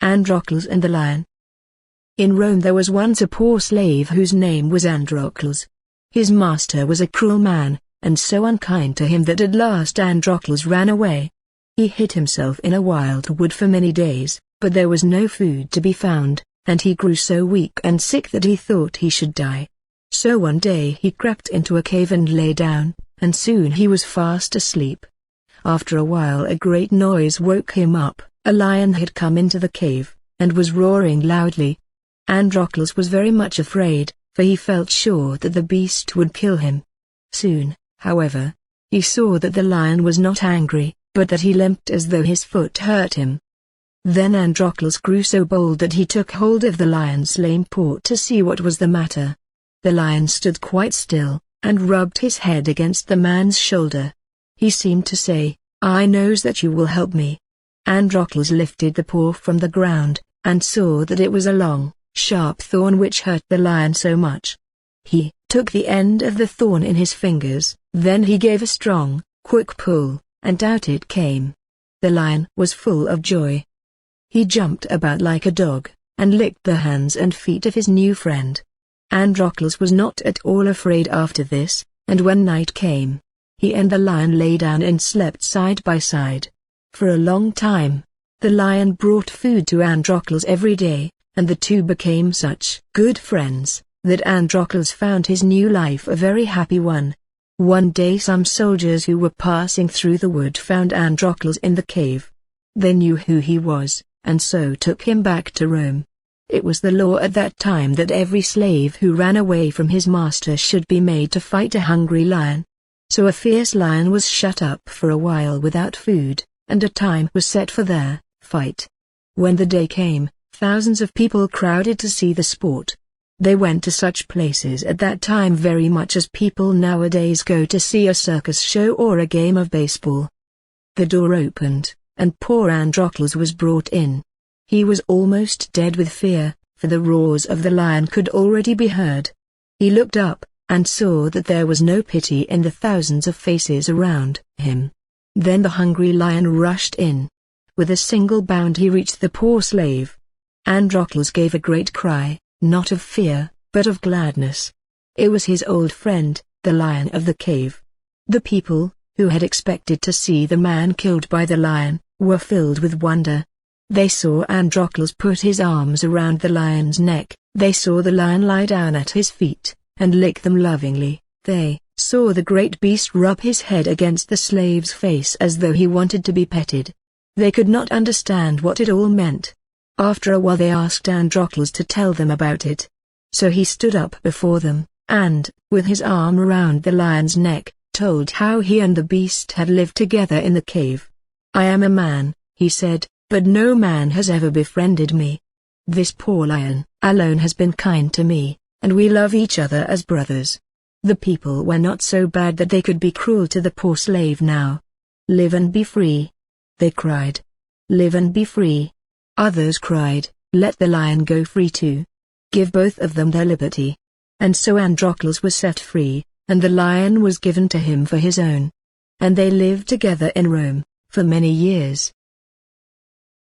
Androcles and the Lion. In Rome there was once a poor slave whose name was Androcles. His master was a cruel man, and so unkind to him that at last Androcles ran away. He hid himself in a wild wood for many days, but there was no food to be found, and he grew so weak and sick that he thought he should die. So one day he crept into a cave and lay down, and soon he was fast asleep. After a while a great noise woke him up. A lion had come into the cave, and was roaring loudly. Androcles was very much afraid, for he felt sure that the beast would kill him. Soon, however, he saw that the lion was not angry, but that he limped as though his foot hurt him. Then Androcles grew so bold that he took hold of the lion's lame paw to see what was the matter. The lion stood quite still, and rubbed his head against the man's shoulder. He seemed to say, "I knows that you will help me." Androcles lifted the paw from the ground, and saw that it was a long, sharp thorn which hurt the lion so much. He took the end of the thorn in his fingers, then he gave a strong, quick pull, and out it came. The lion was full of joy. He jumped about like a dog, and licked the hands and feet of his new friend. Androcles was not at all afraid after this, and when night came, he and the lion lay down and slept side by side. For a long time, the lion brought food to Androcles every day, and the two became such good friends, that Androcles found his new life a very happy one. One day some soldiers who were passing through the wood found Androcles in the cave. They knew who he was, and so took him back to Rome. It was the law at that time that every slave who ran away from his master should be made to fight a hungry lion. So a fierce lion was shut up for a while without food, and a time was set for their fight. When the day came, thousands of people crowded to see the sport. They went to such places at that time very much as people nowadays go to see a circus show or a game of baseball. The door opened, and poor Androcles was brought in. He was almost dead with fear, for the roars of the lion could already be heard. He looked up, and saw that there was no pity in the thousands of faces around him. Then the hungry lion rushed in. With a single bound he reached the poor slave. Androcles gave a great cry, not of fear, but of gladness. It was his old friend, the lion of the cave. The people, who had expected to see the man killed by the lion, were filled with wonder. They saw Androcles put his arms around the lion's neck, they saw the lion lie down at his feet, and lick them lovingly. They saw the great beast rub his head against the slave's face as though he wanted to be petted. They could not understand what it all meant. After a while they asked Androcles to tell them about it. So he stood up before them, and, with his arm around the lion's neck, told how he and the beast had lived together in the cave. "I am a man," he said, "but no man has ever befriended me. This poor lion alone has been kind to me, and we love each other as brothers. The people were not so bad that they could be cruel to the poor slave now. Live and be free," they cried. "Live and be free." Others cried, "Let the lion go free too. Give both of them their liberty." And so Androcles was set free, and the lion was given to him for his own. And they lived together in Rome, for many years.